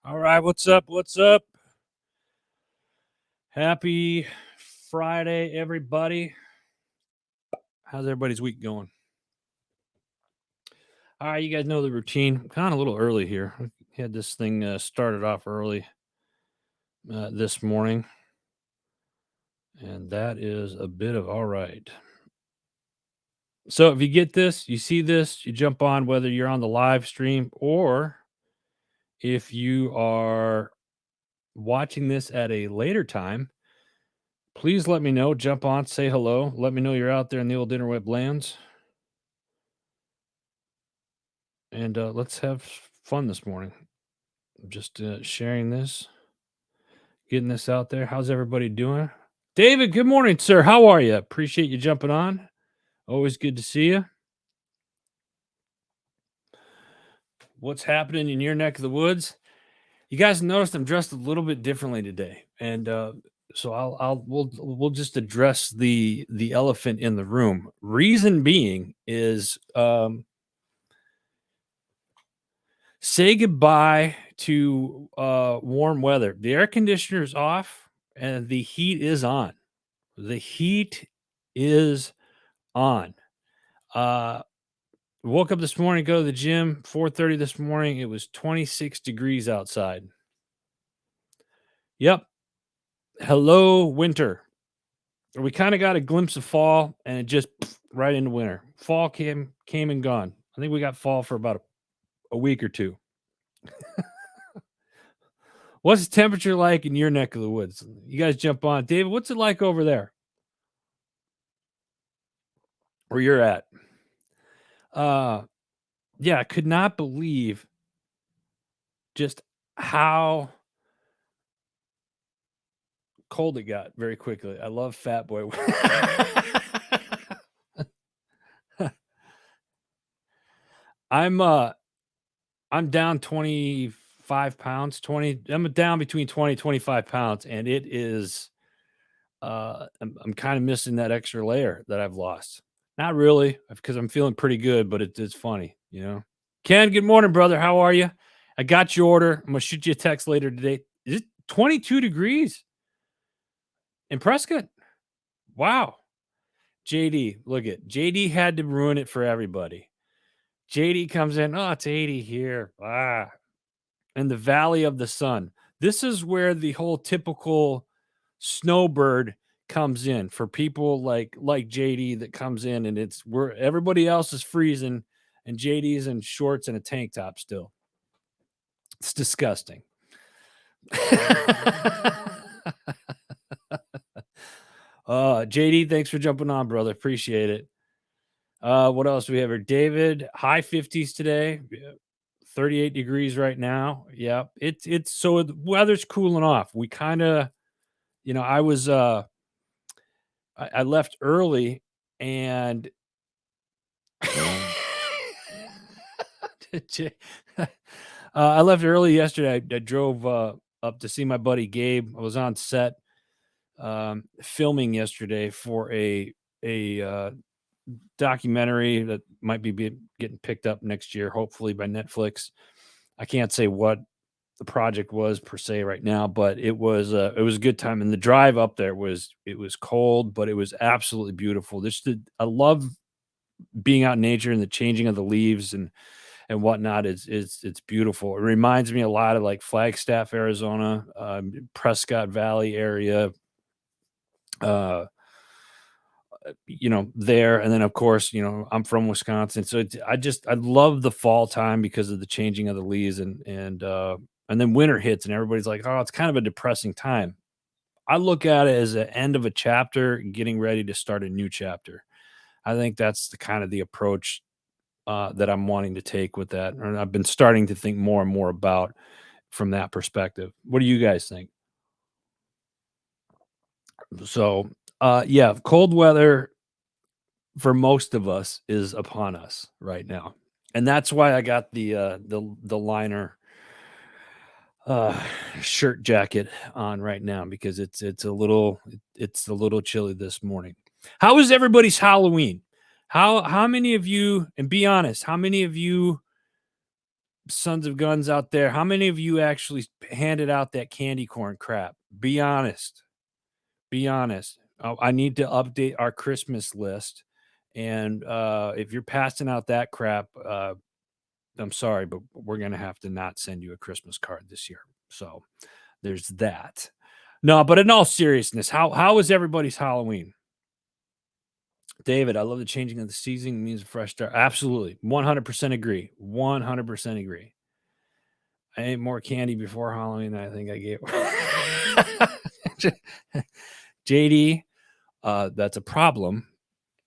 All right, what's up? What's up? Happy Friday, everybody. How's everybody's week going? All right, you guys know the routine. Kind of a little early here. We had this thing started off early this morning, and that is a bit of all right. So if you get this, you see this, you jump on, whether you're on the live stream or if you are watching this at a later time, please let me know. Jump on, say hello. Let me know you're out there in the old interweb lands. And let's have fun this morning. I'm just sharing this, getting this out there. How's everybody doing? David, good morning, sir. How are you? Appreciate you jumping on. Always good to see you. What's happening in your neck of the woods? You guys noticed I'm dressed a little bit differently today, and so we'll just address the elephant in the room. Reason being is say goodbye to warm weather. The air conditioner is off and the heat is on. The heat is on. Woke up this morning, go to the gym, 4:30 this morning. It was 26 degrees outside. Yep. Hello, winter. We kind of got a glimpse of fall and it just right into winter. Fall came and gone. I think we got fall for about a week or two. What's the temperature like in your neck of the woods? You guys jump on. David, what's it like over there? Where you're at? Yeah, I could not believe just how cold it got very quickly. I love Fat Boy. I'm down 25 pounds, 20. I'm down between 20 and 25 pounds, and it is I'm kind of missing that extra layer that I've lost. Not really, because I'm feeling pretty good, but it's funny, you know. Ken, good morning, brother. How are you? I got your order. I'm gonna shoot you a text later today. Is it 22 degrees in Prescott? Wow. JD, look at JD had to ruin it for everybody. JD comes in, oh, it's 80 here. In the Valley of the Sun. This is where the whole typical snowbird comes in for people like JD that comes in and it's where everybody else is freezing and JD's in shorts and a tank top still. It's disgusting. JD, thanks for jumping on, brother. Appreciate it. What else do we have here? David, high 50s today. 38 degrees right now. Yeah. It's so the weather's cooling off. We kind of, I was I left early and I left early yesterday. I drove up to see my buddy Gabe. I was on set filming yesterday for a documentary that might be getting picked up next year, hopefully by Netflix. I can't say what the project was per se right now, but it was a good time. And the drive up there was cold, but it was absolutely beautiful. I love being out in nature and the changing of the leaves and whatnot. It's beautiful. It reminds me a lot of like Flagstaff, Arizona, Prescott Valley area. There, and then of course, I'm from Wisconsin, so I love the fall time because of the changing of the leaves and then winter hits and everybody's like, oh, it's kind of a depressing time. I look at it as an end of a chapter, getting ready to start a new chapter. I think that's the kind of the approach that I'm wanting to take with that, and I've been starting to think more and more about from that perspective. What do you guys think? So, yeah, cold weather for most of us is upon us right now. And that's why I got the liner uh, shirt jacket on right now because it's a little chilly this morning. How was everybody's Halloween? How many of you, and be honest, how many of you sons of guns out there, how many of you actually handed out that candy corn crap? Be honest. Be honest. I need to update our Christmas list. And if you're passing out that crap, I'm sorry, but we're gonna have to not send you a Christmas card this year. So there's that. No, but in all seriousness, how was everybody's Halloween? David, I love the changing of the season means a fresh start. Absolutely. 100% agree. 100% agree. I ate more candy before Halloween than I think I gave. JD, that's a problem,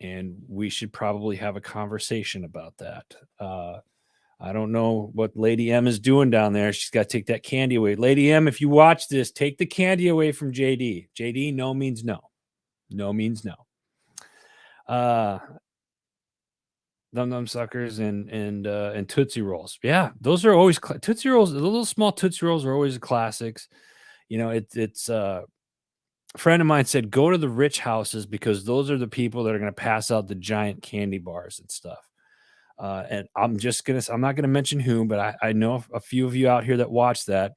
and we should probably have a conversation about that. I don't know what Lady M is doing down there. She's got to take that candy away. Lady M, if you watch this, take the candy away from JD. JD, no means no. No means no. Uh, Dum Dum Suckers and Tootsie Rolls. Yeah, those are always Tootsie Rolls. The little small Tootsie Rolls are always classics. You know, it's a friend of mine said go to the rich houses because those are the people that are going to pass out the giant candy bars and stuff. And I'm not gonna mention who, but I know a few of you out here that watch that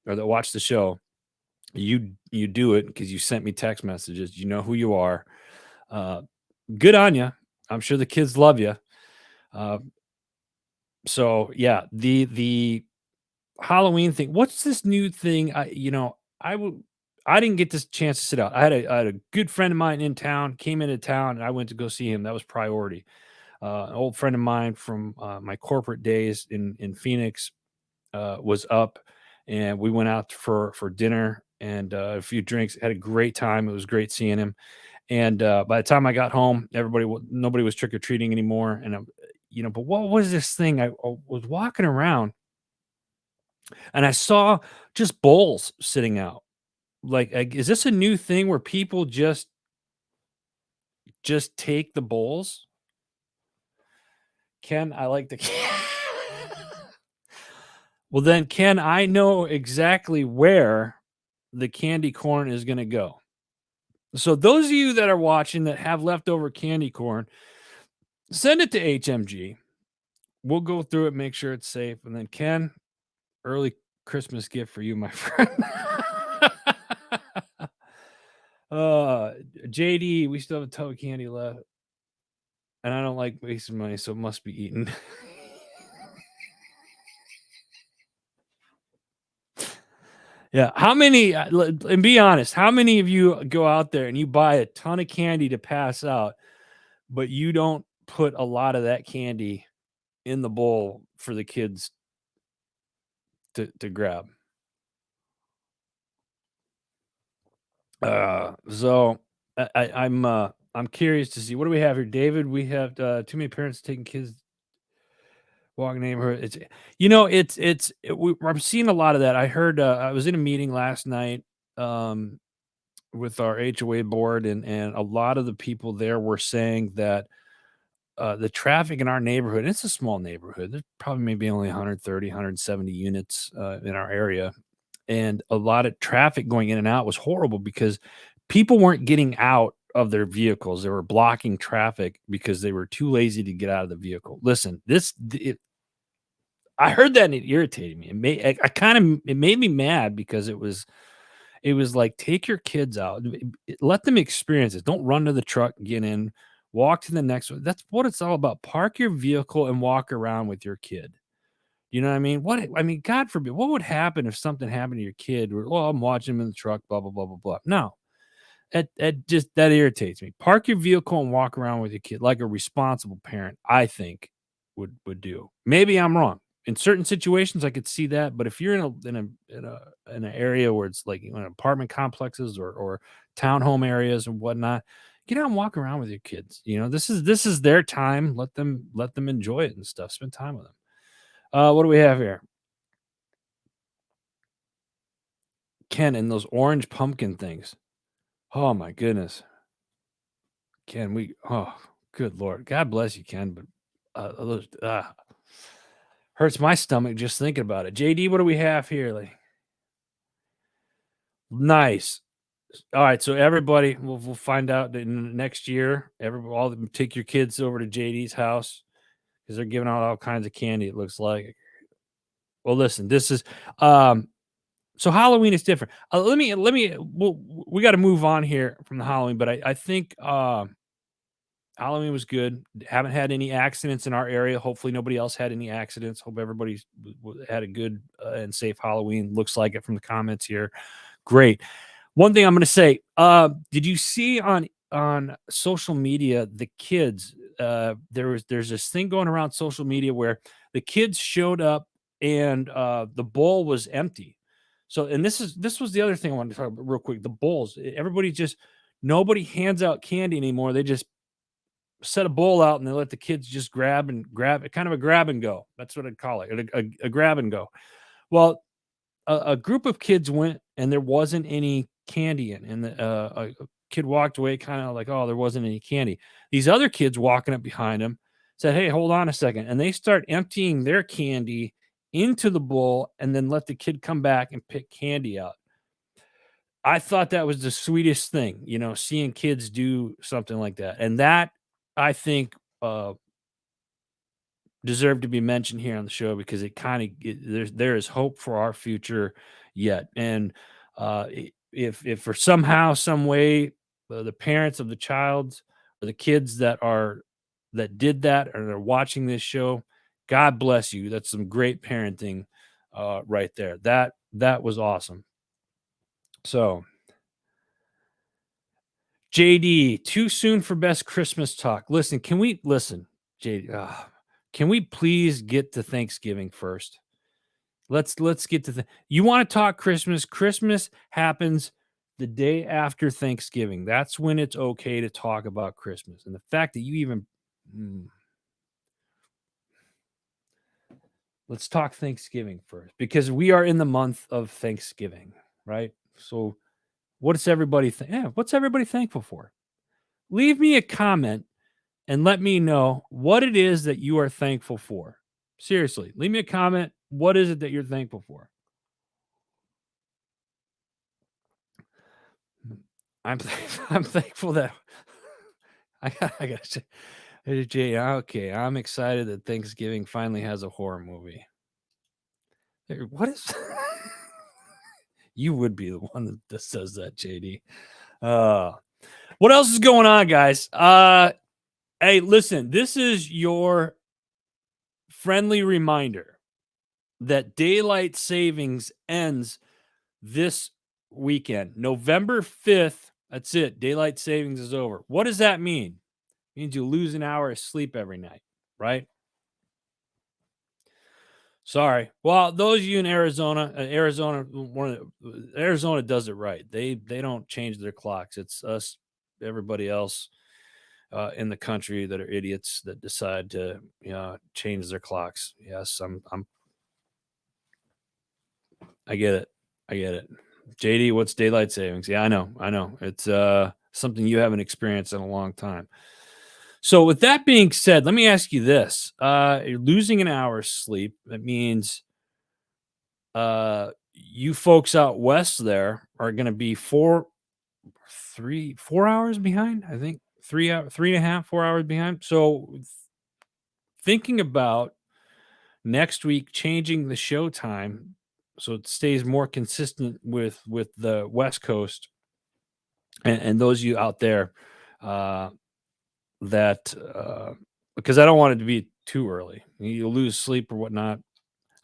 or that watch the show. You do it because you sent me text messages. You know who you are. Uh, Good on you. I'm sure the kids love you. Uh, so yeah, the Halloween thing. What's this new thing? I didn't get this chance to sit out. I had a good friend of mine in town, came into town, and I went to go see him. That was priority. An old friend of mine from my corporate days in Phoenix was up, and we went out for dinner and a few drinks. Had a great time. It was great seeing him. And by the time I got home, nobody was trick or treating anymore. And but what was this thing? I was walking around and I saw just bowls sitting out. Like, is this a new thing where people just take the bowls? Ken, I like the well, then, Ken, I know exactly where the candy corn is gonna go. So those of you that are watching that have leftover candy corn, send it to HMG. We'll go through it, make sure it's safe, and then Ken, early Christmas gift for you, my friend. uh, JD, we still have a tub of candy left, and I don't like wasting money, so it must be eaten. Yeah, and be honest, how many of you go out there and you buy a ton of candy to pass out, but you don't put a lot of that candy in the bowl for the kids to grab? So I'm curious to see what do we have here, David. We have too many parents taking kids walking the neighborhood. I'm seeing a lot of that. I heard I was in a meeting last night um, with our HOA board, and a lot of the people there were saying that the traffic in our neighborhood. And it's a small neighborhood. There's probably maybe only 130, 170 units in our area, and a lot of traffic going in and out was horrible because people weren't getting out of their vehicles. They were blocking traffic because they were too lazy to get out of the vehicle. Listen, I heard that and it irritated me. I kind of it made me mad because it was like take your kids out, let them experience it. Don't run to the truck, get in, walk to the next one. That's what it's all about. Park your vehicle and walk around with your kid. You know what I mean? God forbid, what would happen if something happened to your kid? Or, I'm watching him in the truck, blah, blah, blah, blah, blah. No, that irritates me. Park your vehicle and walk around with your kid like a responsible parent, I think would do. Maybe I'm wrong. In certain situations, I could see that, but if you're in an area where it's like apartment complexes or townhome areas and whatnot, get out and walk around with your kids. This is their time. Let them enjoy it and stuff. Spend time with them. What do we have here? Ken, and those orange pumpkin things. Oh my goodness. Ken, good Lord. God bless you, Ken. But those, Hurts my stomach just thinking about it. JD, what do we have here? Like, nice. All right, so everybody, we'll find out in the next year. Everybody, all take your kids over to JD's house because they're giving out all kinds of candy. It looks like. Well, listen, this is um. So Halloween is different. Let me. We got to move on here from the Halloween, but I think Halloween was good. Haven't had any accidents in our area. Hopefully, nobody else had any accidents. Hope everybody's had a good and safe Halloween. Looks like it from the comments here. Great. One thing I'm gonna say, did you see on social media the kids? There's this thing going around social media where the kids showed up and the bowl was empty. So, and this was the other thing I wanted to talk about real quick. The bowls. Everybody just nobody hands out candy anymore. They just set a bowl out and they let the kids just grab it, kind of a grab and go. That's what I'd call it, a grab and go. Well, a group of kids went and there wasn't any candy in, and a kid walked away kind of like, oh, there wasn't any candy. These other kids walking up behind him said, hey, hold on a second. And they start emptying their candy into the bowl and then let the kid come back and pick candy out. I thought that was the sweetest thing, seeing kids do something like that. And that I think deserve to be mentioned here on the show because it kind of there is hope for our future yet. And if for somehow some way the parents of the child or the kids that did that or are watching this show, God bless you. That's some great parenting right there. That was awesome. So JD, too soon for best Christmas talk. Listen, can we listen, JD? Can we please get to Thanksgiving first? Let's get to the. You want to talk Christmas? Christmas happens the day after Thanksgiving. That's when it's okay to talk about Christmas. And the fact that you even mm, let's talk Thanksgiving first because we are in the month of Thanksgiving, right? So what's everybody Yeah, what's everybody thankful for? Leave me a comment and let me know what it is that you are thankful for. Seriously, leave me a comment. What is it that you're thankful for? I'm I'm thankful that I gotta say, hey, Jay, okay, I'm excited that Thanksgiving finally has a horror movie. What is? You would be the one that says that, JD. Uh, what else is going on, guys? Hey, listen, this is your friendly reminder that daylight savings ends this weekend, November 5th. That's it. Daylight savings is over. What does that mean? It means you lose an hour of sleep every night, right? Sorry. Well, those of you in Arizona, Arizona does it right. They don't change their clocks. It's us, everybody else in the country that are idiots that decide to change their clocks. Yes, I get it. I get it. JD, what's daylight savings? Yeah, I know. I know. It's something you haven't experienced in a long time. So with that being said, let me ask you this. You're losing an hour's sleep. That means you folks out west there are going to be 4 hours behind. I think 3 hour, 3.5, 4 hours behind. So thinking about next week changing the show time so it stays more consistent with the West Coast and those of you out there uh, that because I don't want it to be too early. You'll lose sleep or whatnot.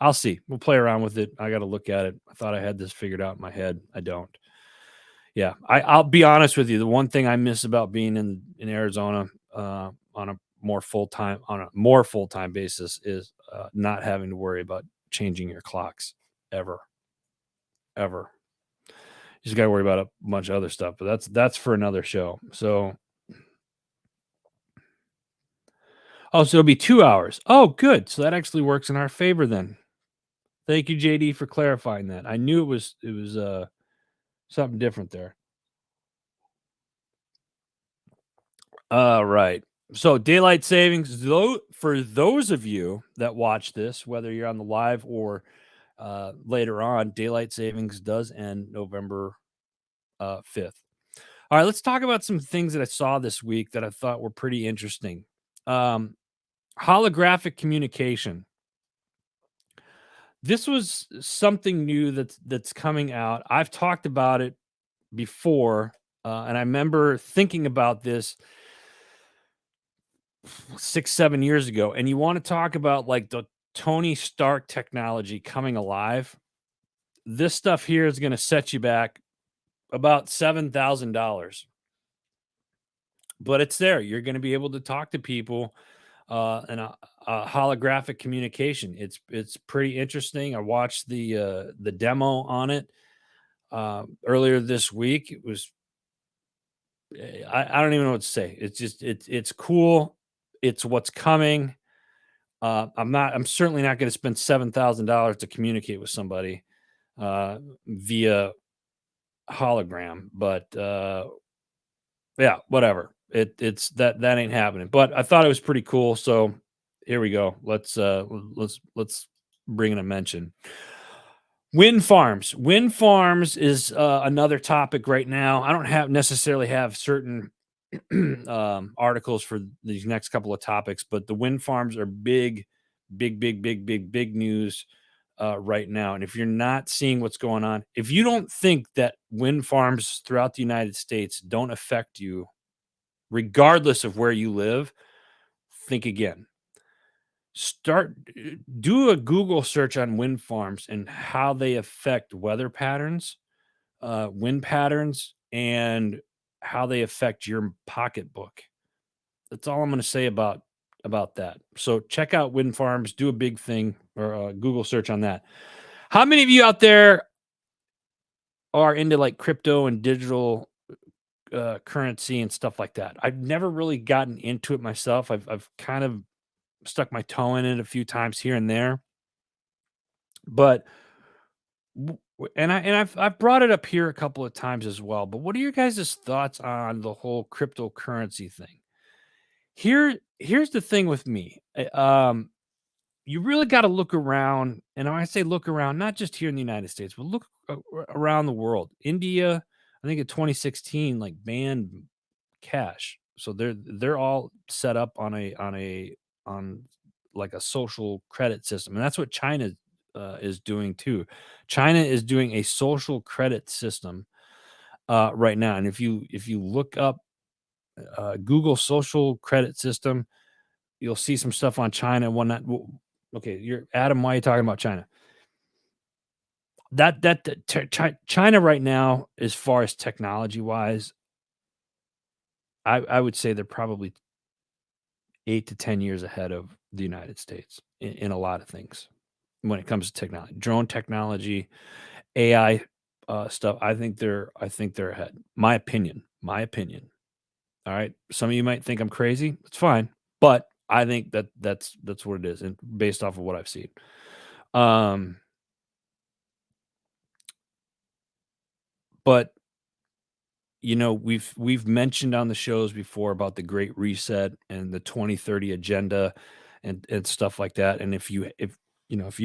I'll see. We'll play around with it. I got to look at it. I thought I had this figured out in my head. I don't. Yeah, I'll be honest with you. The one thing I miss about being in Arizona on a more full time basis is not having to worry about changing your clocks ever, ever. You just got to worry about a bunch of other stuff, but that's for another show. So, oh, so it'll be 2 hours. Oh, good. So that actually works in our favor then. Thank you, JD, for clarifying that. I knew it was something different there. Right. So daylight savings, though, for those of you that watch this, whether you're on the live or later on, daylight savings does end November 5th. All right, let's talk about some things that I saw this week that I thought were pretty interesting. Um, Holographic communication. This was something new that's coming out. I've talked about it before, and I remember thinking about this 6, 7 years ago. And you want to talk about like the Tony Stark technology coming alive? This stuff here is going to set you back about $7,000, but it's there. You're going to be able to talk to people and a holographic communication. It's pretty interesting. I watched the demo on it earlier this week. It was I don't even know what to say. It's just it's cool. It's what's coming. I'm certainly not going to spend $7,000 to communicate with somebody via hologram, but yeah, whatever. It's that ain't happening. But I thought it was pretty cool. So here we go. Let's bring in a mention. Wind farms. Wind farms is another topic right now. I don't have necessarily have certain articles for these next couple of topics, but the wind farms are big news right now. And if you're not seeing what's going on, if you don't think that wind farms throughout the United States don't affect you, regardless of where you live, think again. Start Do a Google search on wind farms and how they affect weather patterns, wind patterns, and how they affect your pocketbook. That's all I'm going to say about that. So check out wind farms. Do a big thing or a Google search on that. How many of you out there are into like crypto and digital currency and stuff like that? I've never really gotten into it myself. I've kind of stuck my toe in it a few times here and there, but I've brought it up here a couple of times as well. But what are your guys' thoughts on the whole cryptocurrency thing? Here's the thing with me. You really got to look around, and when I say look around, not just here in the United States, but look around the world. India, I think in 2016, like banned cash, so they're all set up on like a social credit system, and that's what China is doing too. China is doing a social credit system right now, and if you look up Google social credit system, you'll see some stuff on China and whatnot. Okay, you're Adam. Why are you talking about China? China right now, as far as technology wise, I would say they're probably 8 to 10 years ahead of the United States in a lot of things when it comes to technology, drone technology, AI stuff. I think they're ahead. My opinion. My opinion. All right. Some of you might think I'm crazy. It's fine, but I think that's what it is, and based off of what I've seen. Um, but we've mentioned on the shows before about the Great Reset and the 2030 agenda and stuff like that. And if you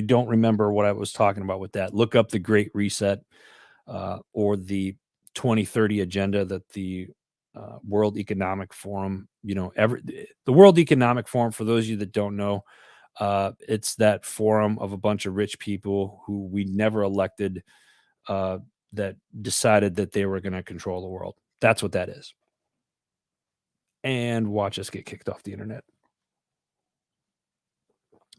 don't remember what I was talking about with that, look up the Great Reset or the 2030 agenda that the World Economic Forum, the World Economic Forum, for those of you that don't know, it's that forum of a bunch of rich people who we never elected uh, that decided that they were going to control the world. That's what that is. And watch us get kicked off the internet.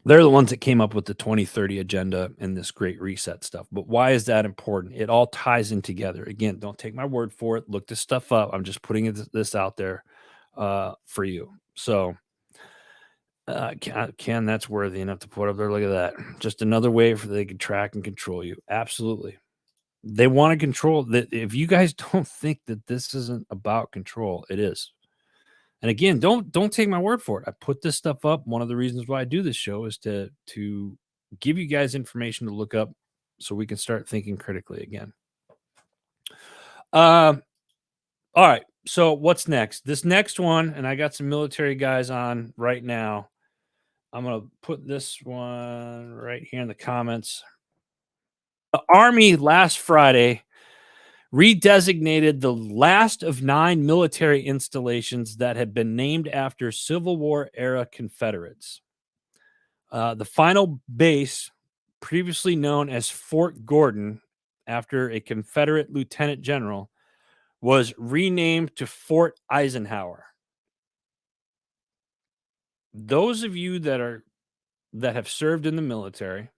They're the ones that came up with the 2030 agenda and this great reset stuff. But why is that important? It all ties in together. Again, don't take my word for it. Look this stuff up. I'm just putting this out there for you. So, Ken, that's worthy enough to put up there. Look at that. Just another way for they can track and control you. Absolutely. They want to control that. If you guys don't think that this isn't about control, it is. And again, don't take my word for it. I put this stuff up. One of the reasons why I do this show is to give you guys information to look up so we can start thinking critically again. Um, all right. So what's next? This next one, and I got some military guys on right now. I'm gonna put this one right here in the comments. The Army last Friday redesignated the last of 9 military installations that had been named after Civil War era Confederates. The final base, previously known as Fort Gordon, after a Confederate lieutenant general, was renamed to Fort Eisenhower. Those of you that have served in the military,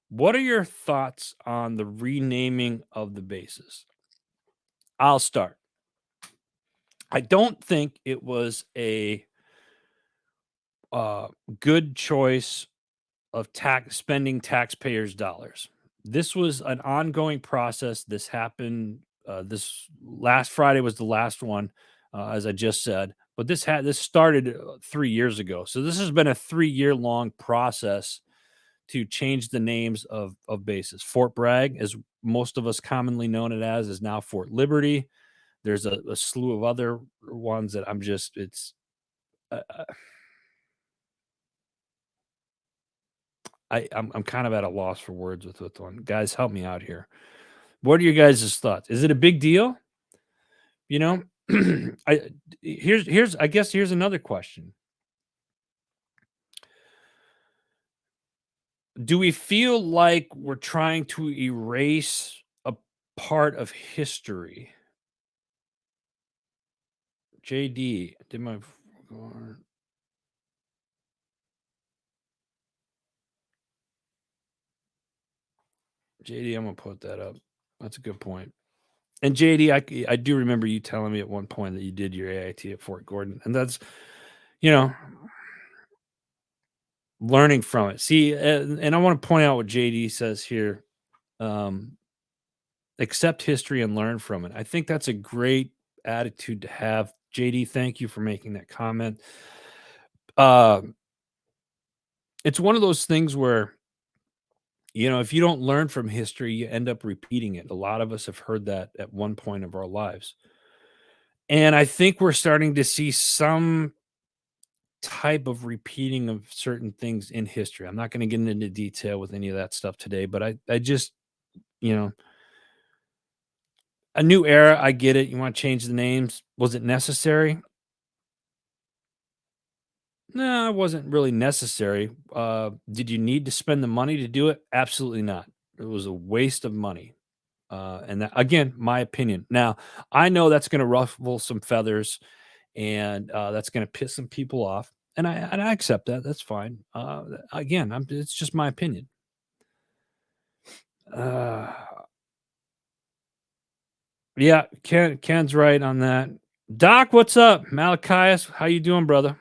what are your thoughts on the renaming of the bases? I'll start. I don't think it was a uh, good choice of spending taxpayers' dollars. This was an ongoing process. This happened. This last Friday was the last one, as I just said. But this started 3 years ago. So this has been a 3 year long process to change the names of bases. Fort Bragg, as most of us commonly known it as, is now Fort Liberty. There's a slew of other ones that I'm just it's uh, I'm kind of at a loss for words with one. Guys, help me out here. What are your guys' thoughts? Is it a big deal? You know, I here's I guess here's another question. Do we feel like we're trying to erase a part of history? JD, did my JD, I'm gonna put that up. That's a good point. And JD, I do remember you telling me at one point that you did your AIT at Fort Gordon, and that's you know learning from it. See, and I want to point out what JD says here. Um, accept history and learn from it. I think that's a great attitude to have. JD, thank you for making that comment. Uh, it's one of those things where if you don't learn from history, you end up repeating it. A lot of us have heard that at one point of our lives. And I think we're starting to see some type of repeating of certain things in history. I'm not going to get into detail with any of that stuff today, but I just, you know, a new era. I get it. You want to change the names. Was it necessary? No, it wasn't really necessary. Did you need to spend the money to do it? Absolutely not. It was a waste of money. And that, again, my opinion. Now, I know that's going to ruffle some feathers, and that's going to piss some people off, and I accept that. That's fine. Again, it's just my opinion. Uh, yeah, Ken's right on that. Doc, what's up? Malachias, how you doing, brother?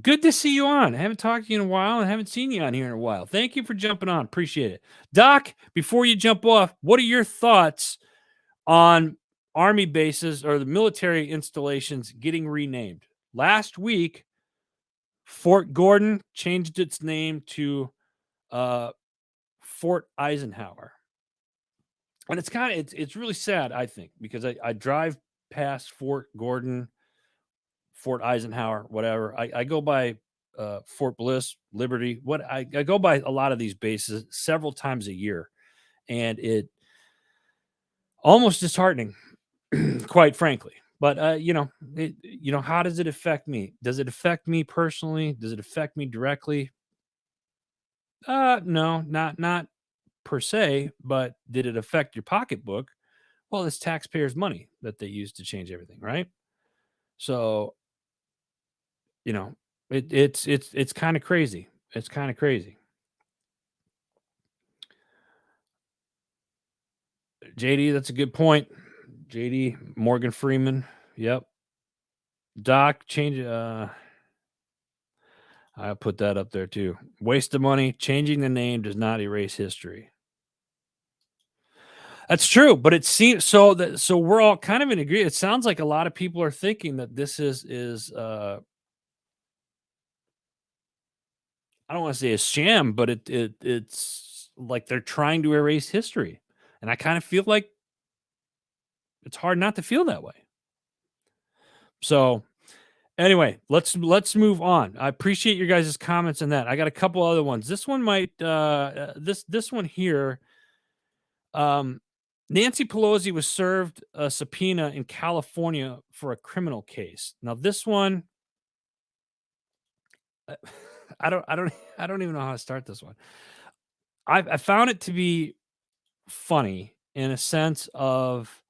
Good to see you on. I haven't talked to you in a while and haven't seen you on here in a while. Thank you for jumping on. Appreciate it. Doc, before you jump off, what are your thoughts on army bases or the military installations getting renamed? Last week, Fort Gordon changed its name to uh, Fort Eisenhower. And it's really sad, I think, because I drive past Fort Gordon, Fort Eisenhower, whatever. I go by Fort Bliss, Liberty. I go by a lot of these bases several times a year, and it almost disheartening, quite frankly. But how does it affect me? Does it affect me personally? Does it affect me directly? No, not per se. But did it affect your pocketbook? Well, it's taxpayers' money that they use to change everything, right? So you know, it's kind of crazy. It's kind of crazy. JD, that's a good point. JD Morgan Freeman. Yep. Doc, change. I put that up there too. Waste of money. Changing the name does not erase history. That's true, but it seems so we're all kind of in agreement. It sounds like a lot of people are thinking that this is I don't want to say a sham, but it's like they're trying to erase history. And I kind of feel like it's hard not to feel that way. So anyway, let's move on. I appreciate your guys' comments on that. I got a couple other ones. This one might this one here. Um, Nancy Pelosi was served a subpoena in California for a criminal case. Now this one, uh, I don't even know how to start this one. I found it to be funny in a sense of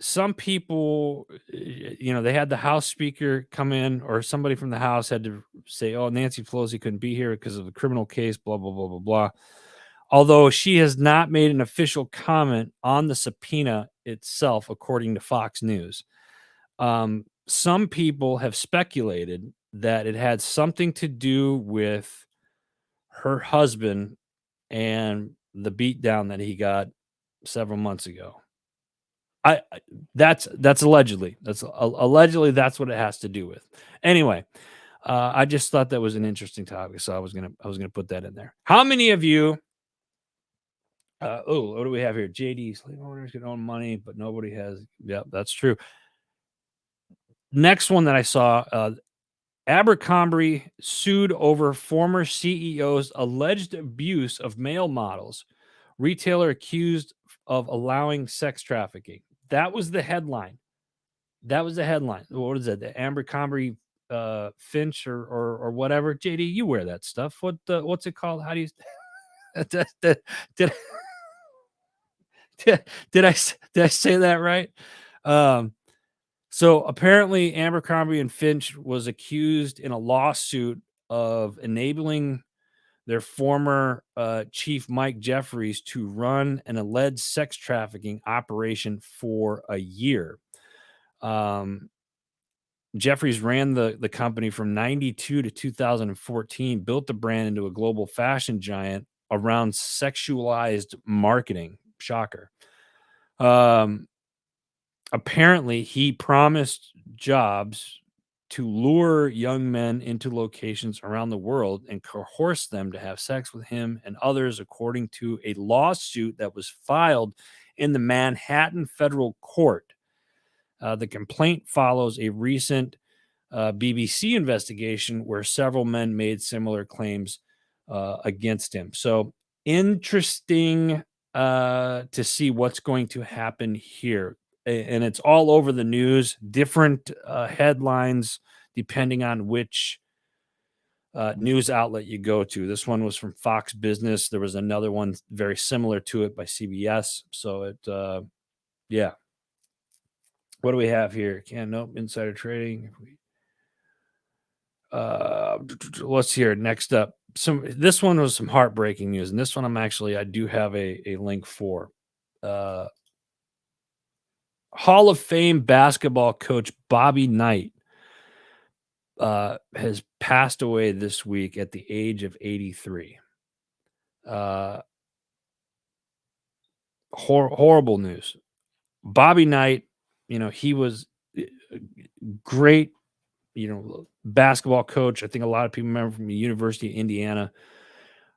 some people, they had the House Speaker come in, or somebody from the House had to say, "Oh, Nancy Pelosi couldn't be here because of the criminal case." Blah blah blah blah blah. Although she has not made an official comment on the subpoena itself, according to Fox News. Some people have speculated that it had something to do with her husband and the beatdown that he got several months ago. That's allegedly. Allegedly that's what it has to do with. Anyway, I just thought that was an interesting topic, so I was gonna put that in there. How many of you what do we have here? JD, slave owners can own money, but nobody has. Yep, that's true. Next one that I saw, Abercrombie sued over former CEO's alleged abuse of male models. Retailer accused of allowing sex trafficking. That was the headline. That was the headline. What is it? The Abercrombie Finch or whatever. JD, you wear that stuff. What's it called? How do you did, did, did I say that right? Um, so apparently Abercrombie and Finch was accused in a lawsuit of enabling their former chief Mike Jeffries to run an alleged sex trafficking operation for a year. Um, Jeffries ran the company from 92 to 2014, built the brand into a global fashion giant around sexualized marketing. Shocker. Um, Apparently, he promised jobs to lure young men into locations around the world and coerce them to have sex with him and others, according to a lawsuit that was filed in the Manhattan federal court. The complaint follows a recent BBC investigation where several men made similar claims against him. So interesting to see what's going to happen here. And it's all over the news, different headlines depending on which news outlet you go to. This one was from Fox Business. There was another one very similar to it by CBS. So yeah. What do we have here? Can't nope insider trading. Uh, let's hear next up. This one was some heartbreaking news, and this one I do have a link for. Uh, Hall of Fame basketball coach Bobby Knight has passed away this week at the age of 83. Uh, Horrible news. Bobby Knight, he was a great, basketball coach. I think a lot of people remember from the University of Indiana.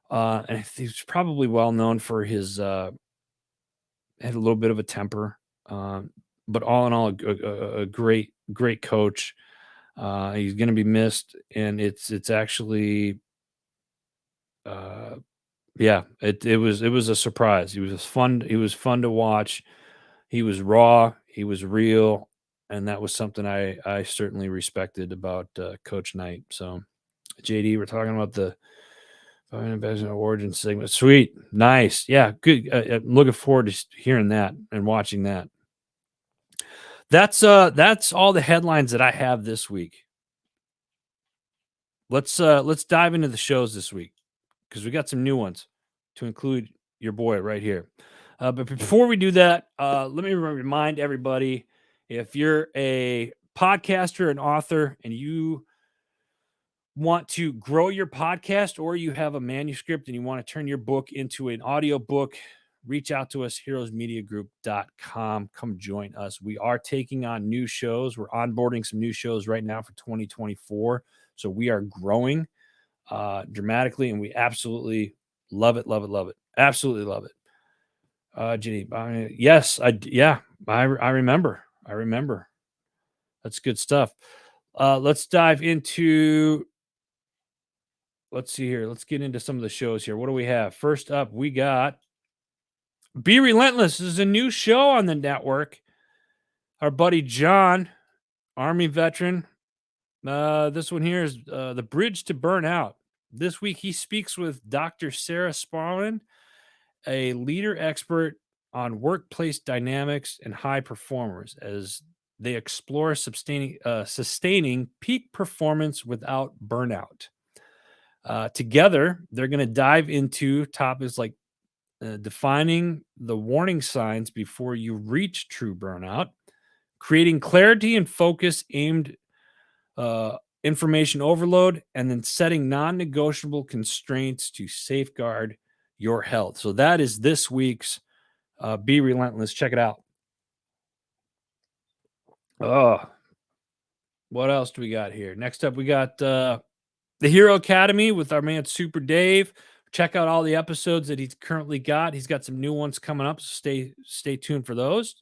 And he's probably well known for his had a little bit of a temper, but all in all, a great coach. He's going to be missed, and it's actually, uh, yeah, it was a surprise. He was fun to watch. He was raw. He was real, and that was something I certainly respected about Coach Knight. So, JD, we're talking about the origin segment. Sweet. Nice. Yeah, good. I'm looking forward to hearing that and watching that. That's all the headlines that I have this week. Let's dive into the shows this week because we got some new ones to include your boy right here. But before we do that, let me remind everybody, if you're a podcaster and author and you want to grow your podcast, or you have a manuscript and you want to turn your book into an audio book, reach out to us, heroesmediagroup.com. Come join us. We are taking on new shows. We're onboarding some new shows right now for 2024. So we are growing dramatically, and we absolutely love it, love it, love it. Absolutely love it. Ginny, yes, I remember. That's good stuff. Let's dive into let's see here. Let's get into some of the shows here. What do we have? First up, we got Be Relentless. This is a new show on the network. Our buddy John, Army veteran. This one here is The Bridge to Burnout. This week, he speaks with Dr. Sarah Sparlin, a leader expert on workplace dynamics and high performers, as they explore sustaining peak performance without burnout. Together, they're going to dive into topics like defining the warning signs before you reach true burnout, creating clarity and focus aimed information overload, and then setting non-negotiable constraints to safeguard your health. So that is this week's Be Relentless. Check it out. Oh, what else do we got here? Next up, we got the Hero Academy with our man Super Dave. Check out all the episodes that he's currently got. He's got some new ones coming up, so stay tuned for those.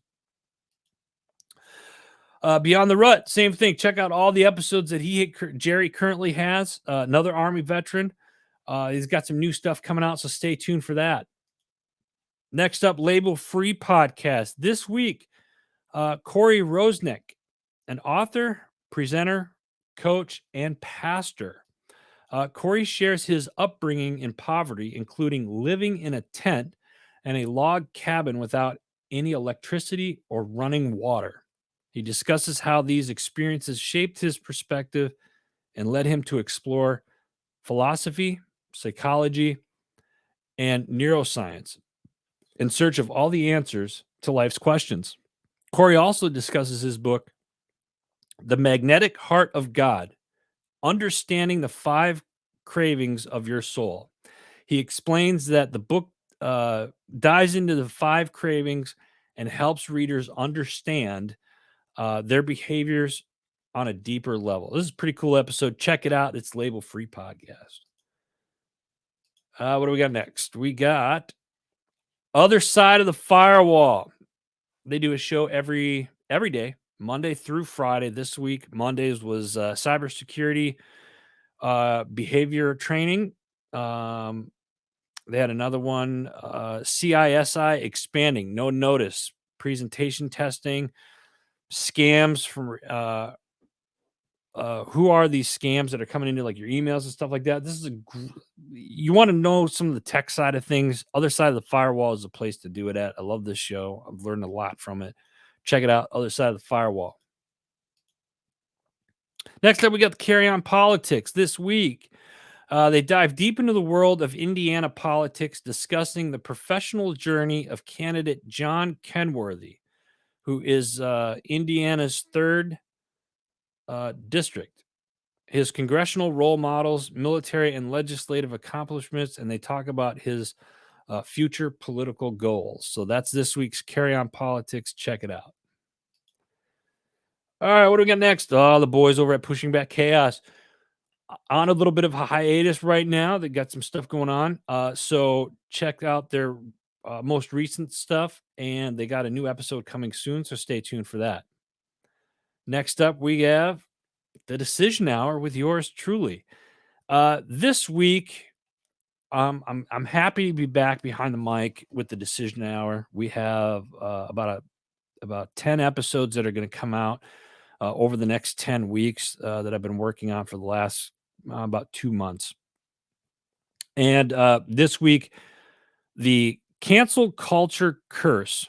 Beyond the Rut, same thing. Check out all the episodes that Jerry currently has. Another Army veteran. He's got some new stuff coming out, so stay tuned for that. Next up, Label Free Podcast. This week, Corey Rosnick, an author, presenter, coach, and pastor. Corey shares his upbringing in poverty, including living in a tent and a log cabin without any electricity or running water. He discusses how these experiences shaped his perspective and led him to explore philosophy, psychology, and neuroscience in search of all the answers to life's questions. Corey also discusses his book, The Magnetic Heart of God, Understanding the Five Cravings of Your Soul. He explains that the book dives into the five cravings and helps readers understand their behaviors on a deeper level. This is a pretty cool episode. Check it out. It's Label Free Podcast. What do we got next? We got Other Side of the Firewall. They do a show every day, Monday through Friday. This week, Mondays was cybersecurity behavior training. They had another one, CISI expanding, no notice, presentation testing, scams from who are these scams that are coming into like your emails and stuff like that. This is you want to know some of the tech side of things. Other Side of the Firewall is a place to do it at. I love this show. I've learned a lot from it. Check it out. Other Side of the Firewall. Next up, we got the Carry On Politics this week. They dive deep into the world of Indiana politics, discussing the professional journey of candidate John Kenworthy, who is Indiana's third district, his congressional role models, military and legislative accomplishments, and they talk about his future political goals. So that's this week's Carry On Politics. Check it out. All right, what do we got next? Oh, the boys over at Pushing Back Chaos on a little bit of a hiatus right now. They got some stuff going on. So check out their most recent stuff, and they got a new episode coming soon. So stay tuned for that. Next up, we have the Decision Hour with yours truly. This week, I'm happy to be back behind the mic with the Decision Hour. We have about 10 episodes that are going to come out over the next 10 weeks that I've been working on for the last about 2 months. And this week, the cancel culture curse,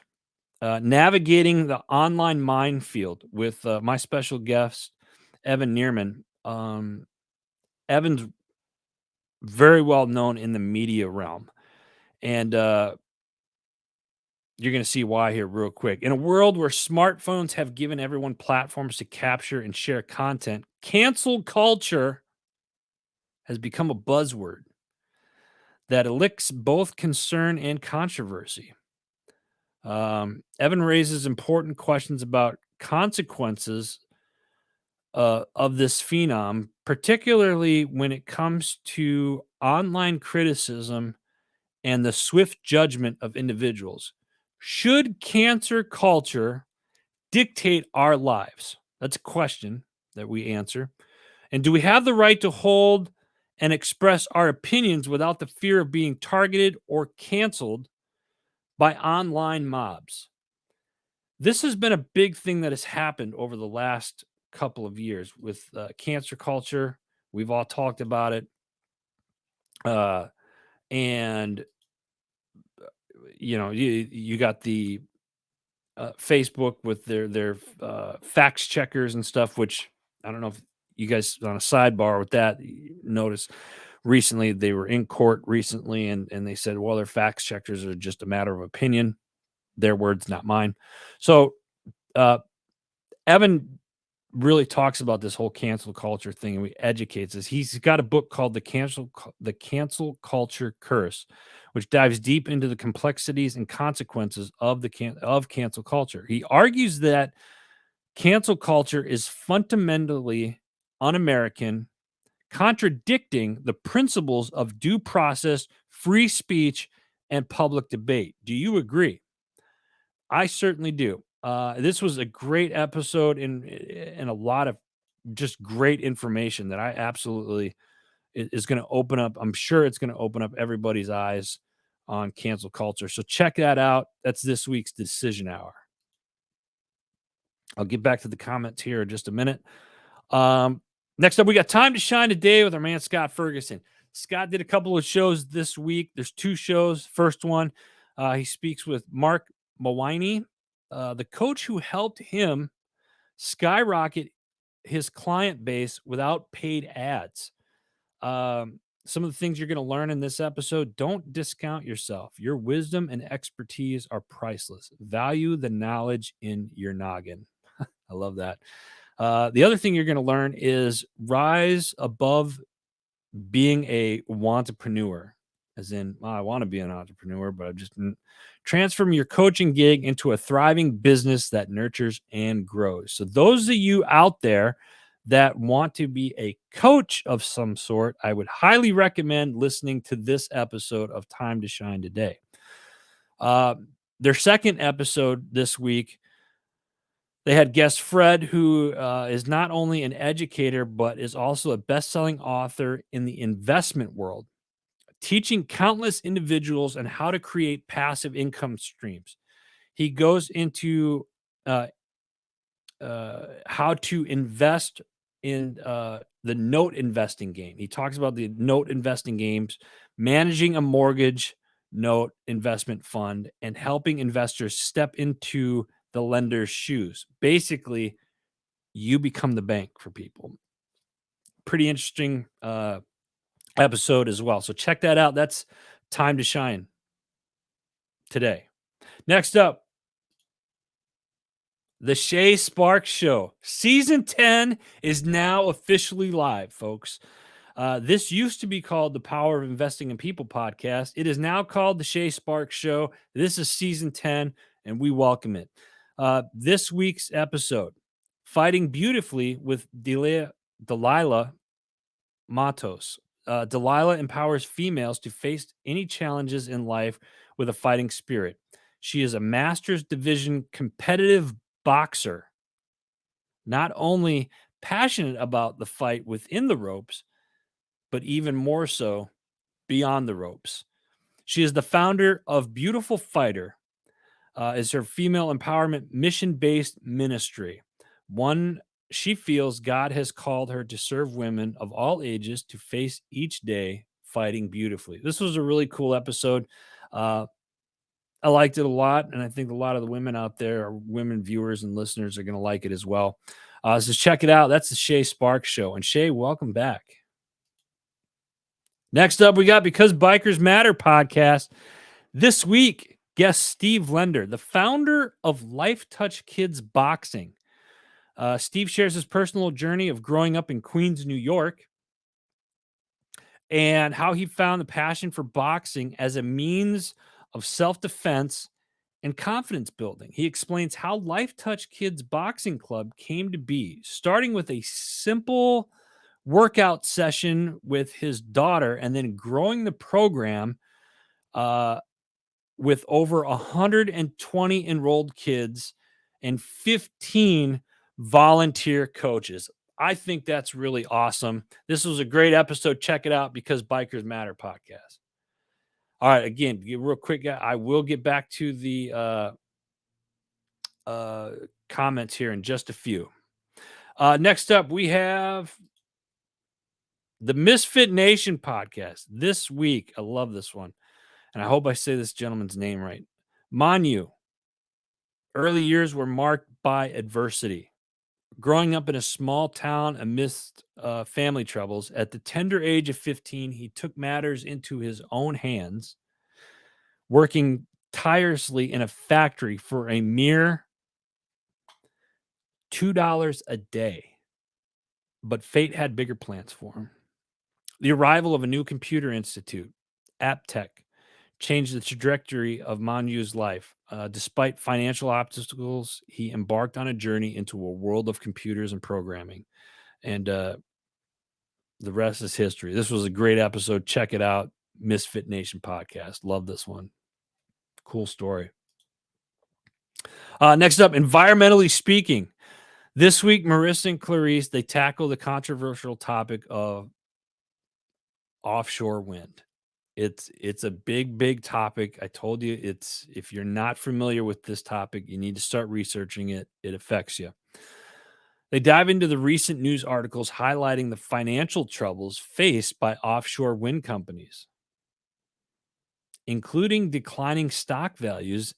navigating the online minefield with my special guest, Evan Neerman. Evan's very well known in the media realm. And you're going to see why here real quick. In a world where smartphones have given everyone platforms to capture and share content, cancel culture has become a buzzword that elicits both concern and controversy. Evan raises important questions about consequences of this phenom, particularly when it comes to online criticism and the swift judgment of individuals. Should cancer culture dictate our lives? That's a question that we answer. And do we have the right to hold and express our opinions without the fear of being targeted or canceled by online mobs? This has been a big thing that has happened over the last couple of years with cancer culture. We've all talked about it. Uh, and, you got the Facebook with their fact checkers and stuff, which I don't know if you guys on a sidebar with that notice recently they were in court recently and they said, well, their fact checkers are just a matter of opinion, their words, not mine. So uh, Evan really talks about this whole cancel culture thing and we educates us. He's got a book called The Cancel Culture Curse, which dives deep into the complexities and consequences of of cancel culture. He argues that cancel culture is fundamentally un-American, contradicting the principles of due process, free speech, and public debate. Do you agree? I certainly do. This was a great episode and a lot of just great information that I absolutely is going to open up. I'm sure it's going to open up everybody's eyes on cancel culture. So check that out. That's this week's Decision Hour. I'll get back to the comments here in just a minute. Um, Next up, we got Time to Shine today with our man Scott Ferguson. Scott did a couple of shows this week. There's two shows. First one, he speaks with Mark Mawiney, the coach who helped him skyrocket his client base without paid ads. Some of the things you're going to learn in this episode: don't discount yourself. Your wisdom and expertise are priceless. Value the knowledge in your noggin. I love that. The other thing you're going to learn is rise above being a wantrepreneur, as in, "Well, I want to be an entrepreneur, but transform your coaching gig into a thriving business that nurtures and grows." So, those of you out there that want to be a coach of some sort, I would highly recommend listening to this episode of Time to Shine today. Uh, their second episode this week, they had guest Fred, who is not only an educator, but is also a best-selling author in the investment world, teaching countless individuals on how to create passive income streams. He goes into uh, how to invest in the note investing game. He talks about the note investing games, managing a mortgage note investment fund, and helping investors step into the lender's shoes. Basically, you become the bank for people. Pretty interesting episode as well. So check that out. That's Time to Shine today. Next up, The Shay Sparks Show. Season 10 is now officially live, folks. This used to be called the Power of Investing in People podcast. It is now called The Shay Sparks Show. This is season 10, and we welcome it. This week's episode, Fighting Beautifully with Delilah Matos. Delilah empowers females to face any challenges in life with a fighting spirit. She is a master's division competitive boxer, not only passionate about the fight within the ropes, but even more so beyond the ropes. She is the founder of Beautiful Fighter, is her female empowerment mission-based ministry. One she feels God has called her to serve women of all ages to face each day fighting beautifully. This was a really cool episode. Uh, I liked it a lot, and I think a lot of the women out there, or women viewers and listeners, are going to like it as well. So check it out. That's the Shay Sparks Show. And Shay, welcome back. Next up, we got Because Bikers Matter podcast. This week, guest Steve Lender, the founder of Life Touch Kids Boxing. Steve shares his personal journey of growing up in Queens, New York, and how he found the passion for boxing as a means of self-defense and confidence building. He explains how Life Touch Kids Boxing Club came to be, starting with a simple workout session with his daughter and then growing the program with over 120 enrolled kids and 15 volunteer coaches. I think that's really awesome. This was a great episode. Check it out because Bikers Matter podcast. All right, again, real quick, I will get back to the uh, comments here in just a few. Next up, we have the Misfit Nation podcast this week. I love this one, and I hope I say this gentleman's name right. Manu. Early years were marked by adversity. Growing up in a small town amidst family troubles, at the tender age of 15, he took matters into his own hands, working tirelessly in a factory for a mere $2 a day. But fate had bigger plans for him. The arrival of a new computer institute, AppTech, changed the trajectory of Manu's life. Despite financial obstacles, he embarked on a journey into a world of computers and programming. And the rest is history. This was a great episode. Check it out. Misfit Nation podcast. Love this one. Cool story. Next up, environmentally speaking. This week, Marissa and Clarice, they tackle the controversial topic of offshore wind. It's a big topic. I told you, it's if you're not familiar with this topic, you need to start researching it. It affects you. They dive into the recent news articles highlighting the financial troubles faced by offshore wind companies, including declining stock values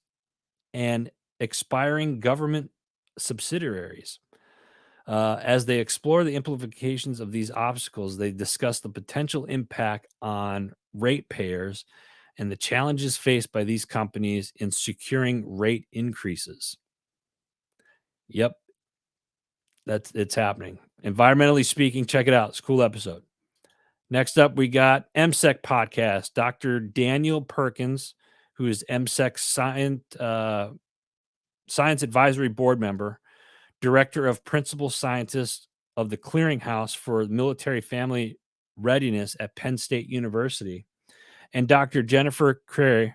and expiring government subsidiaries. As they explore the implications of these obstacles, they discuss the potential impact on ratepayers and the challenges faced by these companies in securing rate increases. Yep, it's happening. Environmentally speaking, check it out. It's a cool episode. Next up, we got MSEC podcast. Dr. Daniel Perkins, who is MSEC Science Advisory Board member, Director of Principal Scientist of the Clearinghouse for Military Family Readiness at Penn State University, and Dr. Jennifer Cray.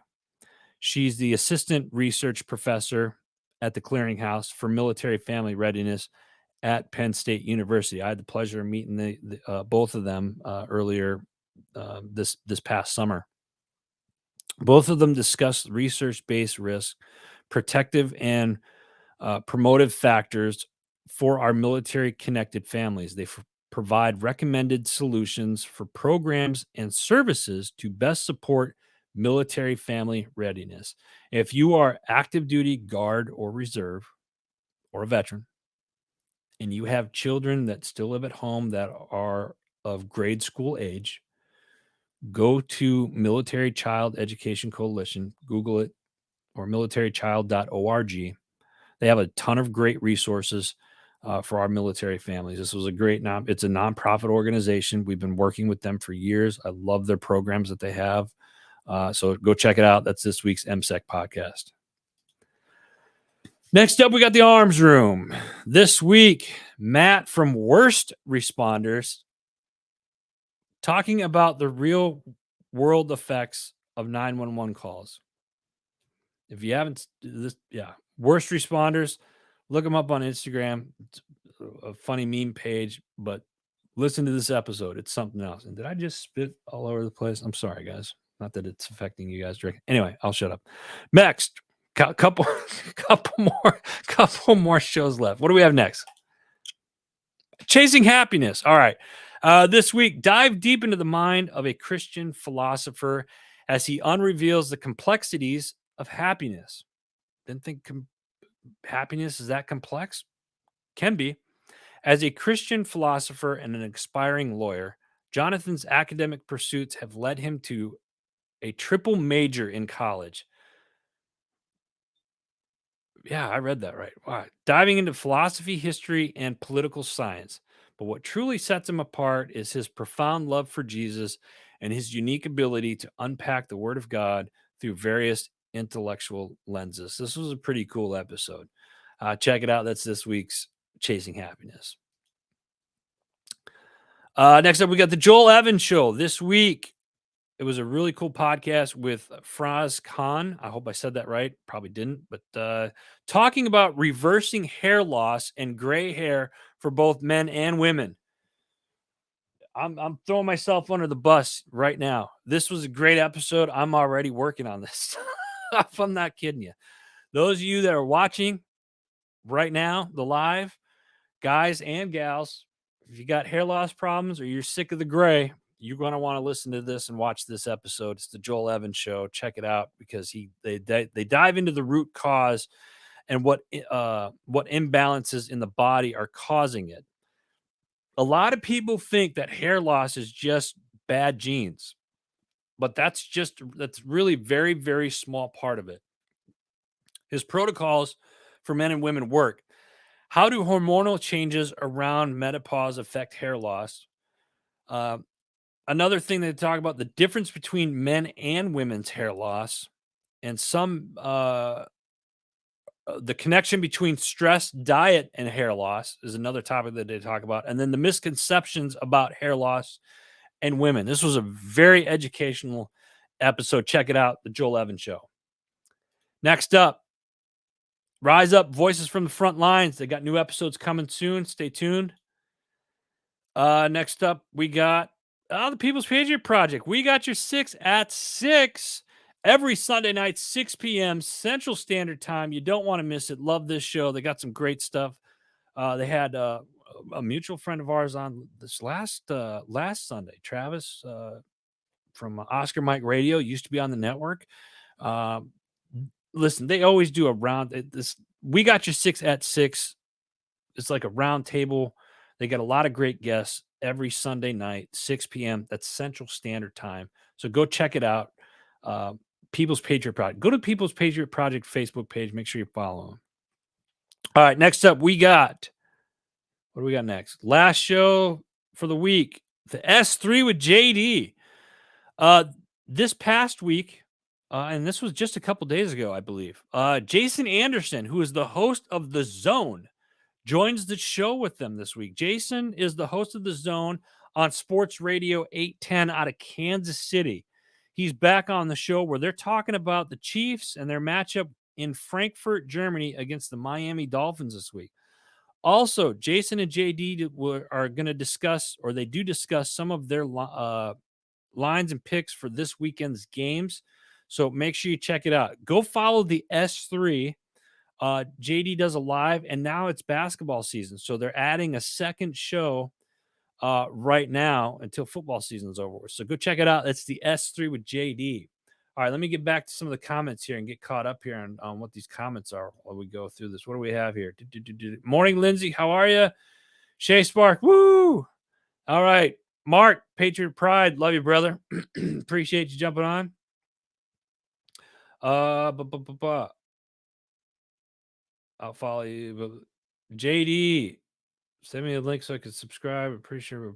She's the Assistant Research Professor at the Clearinghouse for Military Family Readiness at Penn State University. I had the pleasure of meeting both of them earlier this past summer. Both of them discussed research-based risk, protective and promotive factors for our military-connected families. They provide recommended solutions for programs and services to best support military family readiness. If you are active duty, guard, or reserve, or a veteran, and you have children that still live at home that are of grade school age, go to Military Child Education Coalition, Google it, or militarychild.org. They have a ton of great resources for our military families. This was a great it's a nonprofit organization. We've been working with them for years. I love their programs that they have. So go check it out. That's this week's MSEC podcast. Next up, we got the Arms Room. This week, Matt from Worst Responders talking about the real world effects of 911 calls. If you haven't, Worst Responders, look them up on Instagram. It's a funny meme page, but listen to this episode. It's something else. And did I just spit all over the place? I'm sorry, guys. Not that it's affecting you guys directly. Anyway, I'll shut up. Next, couple more shows left. What do we have next? Chasing Happiness. All right. This week, dive deep into the mind of a Christian philosopher as he unreveals the complexities of happiness. Didn't think happiness is that complex? Can be. As a Christian philosopher and an aspiring lawyer, Jonathan's academic pursuits have led him to a triple major in college. Yeah, I read that right. Wow. Diving into philosophy, history, and political science. But what truly sets him apart is his profound love for Jesus and his unique ability to unpack the Word of God through various intellectual lenses. This was a pretty cool episode. Check it out. That's this week's Chasing Happiness. Next up, we got the Joel Evans Show. This week, It was a really cool podcast with Fraz Khan. I hope I said that right. Probably didn't, but talking about reversing hair loss and gray hair for both men and women. I'm throwing myself under the bus right now. This was a great episode. I'm already working on this. If I'm not kidding you. Those of you that are watching right now, the live, guys and gals, if you got hair loss problems or you're sick of the gray, you're going to want to listen to this and watch this episode. It's the Joel Evans show. Check it out because they dive into the root cause and what imbalances in the body are causing it. A lot of people think that hair loss is just bad genes, but that's really very, very small part of it. His protocols for men and women work. How do hormonal changes around menopause affect hair loss? Uh, Another thing they talk about the difference between men and women's hair loss, and the connection between stress, diet, and hair loss is another topic that they talk about, and then the misconceptions about hair loss and women. This was a very educational episode. Check it out, the Joel Evans Show. Next up, Rise Up Voices from the Front Lines. They got new episodes coming soon. Stay tuned. Next up, we got the People's Patriot Project. We got your 6 at 6 every Sunday night, 6 p.m. Central Standard Time. You don't want to miss it. Love this show. They got some great stuff. They had a mutual friend of ours on this last Sunday, Travis from Oscar Mike Radio, used to be on the network. Listen, they always do a round. This We got your 6 at 6. It's like a round table. They got a lot of great guests every Sunday night, 6 p.m. That's Central Standard Time. So go check it out. People's Patriot Project. Go to People's Patriot Project Facebook page. Make sure you follow them. All right, next up, we got what do we got next? Last show for the week, the S3 with JD. This past week, and this was just a couple days ago, I believe. Jason Anderson, who is the host of The Zone, joins the show with them this week. Jason is the host of The Zone on Sports Radio 810 out of Kansas City. He's back on the show where they're talking about the Chiefs and their matchup in Frankfurt, Germany against the Miami Dolphins this week. Also, Jason and JD are going to discuss, or they do discuss, some of their lines and picks for this weekend's games. So make sure you check it out. Go follow the S3. JD does a live, and now it's basketball season. So they're adding a second show right now until football season's over. So go check it out. It's the S3 with JD. All right, let me get back to some of the comments here and get caught up here on what these comments are while we go through this. What do we have here? Morning, Lindsay. How are you? Shay Spark. Woo! All right. Mark, Patriot Pride. Love you, brother. Appreciate you jumping on. I'll follow you. JD, send me a link so I can subscribe. I'm pretty sure.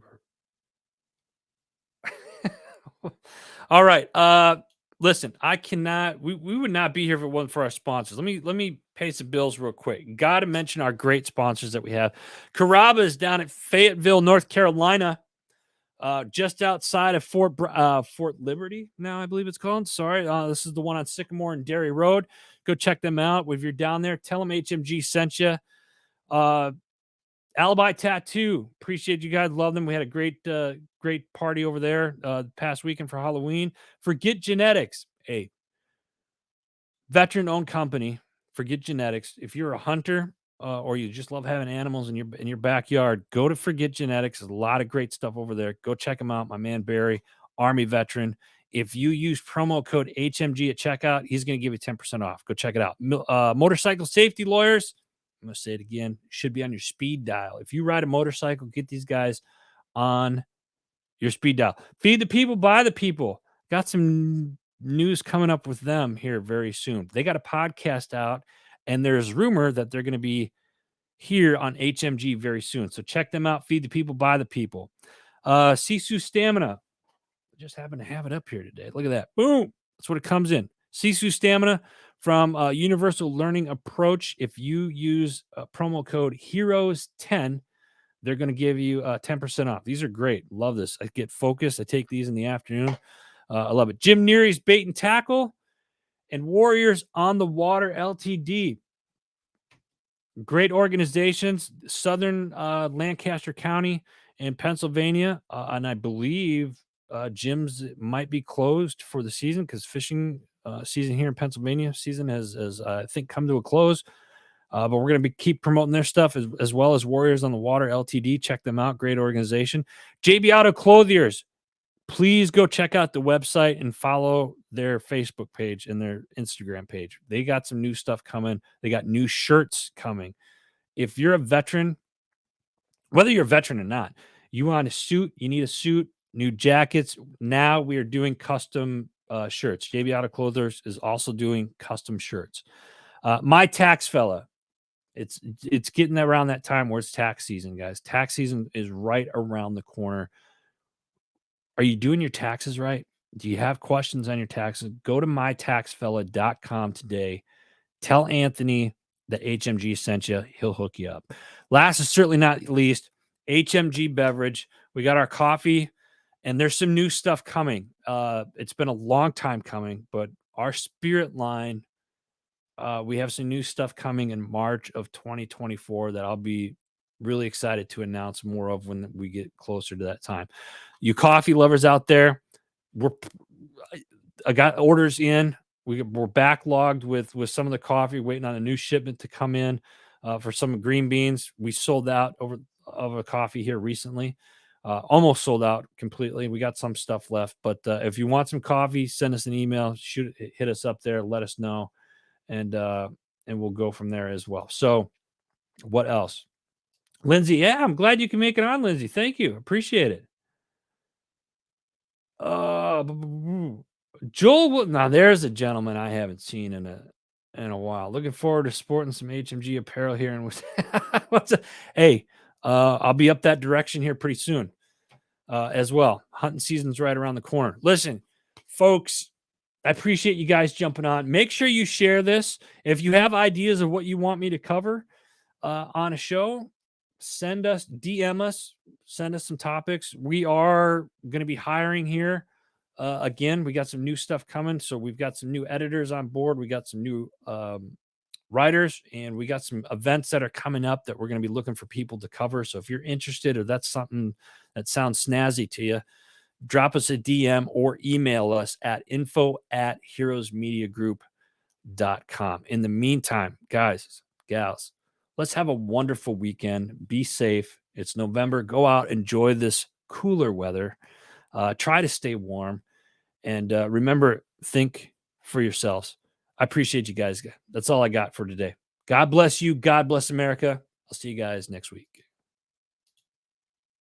All right. Listen, I cannot. We would not be here if it wasn't for our sponsors. Let me pay some bills real quick. Got to mention our great sponsors that we have. Carrabba is down at Fayetteville, North Carolina, just outside of Fort Liberty. Now I believe it's called. Sorry, this is the one on Sycamore and Dairy Road. Go check them out. If you're down there, tell them HMG sent you. Alibi Tattoo. Appreciate you guys. Love them. We had a great party over there past weekend for Halloween. Forget Genetics, a veteran-owned company. Forget Genetics. If you're a hunter or you just love having animals in your backyard, go to Forget Genetics. There's a lot of great stuff over there. Go check them out. My man Barry, Army veteran. If you use promo code HMG at checkout, he's going to give you 10% off. Go check it out. Motorcycle Safety Lawyers. I'm going to say it again. Should be on your speed dial. If you ride a motorcycle, get these guys on your speed dial. Feed the people, buy the people. Got some news coming up with them here very soon. They got a podcast out, and there's rumor that they're going to be here on HMG very soon. So check them out. Feed the people, buy the people. Sisu Stamina. I just happen to have it up here today. Look at that. Boom. That's what it comes in. Sisu Stamina from Universal Learning Approach. If you use promo code HEROES10, they're going to give you 10% off. These are great. Love this. I get focused. I take these in the afternoon. I love it. Jim Neary's Bait and Tackle and Warriors on the Water Ltd. Great organizations, Southern Lancaster County in Pennsylvania, and I believe gyms might be closed for the season because fishing season here in Pennsylvania season has I think come to a close. But we're going to keep promoting their stuff as well as Warriors on the Water Ltd. Check them out. Great organization. JB Auto Clothiers. Please go check out the website and follow their Facebook page and their Instagram page. They got some new stuff coming. They got new shirts coming. If you're a veteran, whether you're a veteran or not, you want a suit, you need a suit, new jackets. Now we are doing custom shirts. JB Auto Clothiers is also doing custom shirts. My tax fella, it's getting around that time where it's tax season, guys. Tax season is right around the corner. Are you doing your taxes right? Do you have questions on your taxes? Go to mytaxfella.com today. Tell Anthony that HMG sent you. He'll hook you up. Last is certainly not least, HMG beverage. We got our coffee, and there's some new stuff coming. It's been a long time coming, but our spirit line, we have some new stuff coming in March of 2024 that I'll be really excited to announce more of when we get closer to that time. You coffee lovers out there, we're I got orders in. We're backlogged with some of the coffee, waiting on a new shipment to come in for some green beans. We sold out of a coffee here recently, almost sold out completely. We got some stuff left, but if you want some coffee, send us an email, hit us up there, let us know, and we'll go from there as well. So, what else, Lindsay? Yeah, I'm glad you can make it on, Lindsay. Thank you, appreciate it. Joel, now there's a gentleman I haven't seen in a while. Looking forward to sporting some HMG apparel here. And hey, I'll be up that direction here pretty soon as well. Hunting season's right around the corner. Listen, folks, I appreciate you guys jumping on. Make sure you share this. If you have ideas of what you want me to cover on a show, DM us, send us some topics. We are going to be hiring here. Again, we got some new stuff coming. So we've got some new editors on board. We got some new writers, and we got some events that are coming up that we're going to be looking for people to cover. So if you're interested or that's something that sounds snazzy to you, drop us a DM or email us at info@heroesmediagroup.com. In the meantime, guys, gals, let's have a wonderful weekend. Be safe. It's November. Go out, enjoy this cooler weather. Try to stay warm. And remember, think for yourselves. I appreciate you guys. That's all I got for today. God bless you. God bless America. I'll see you guys next week.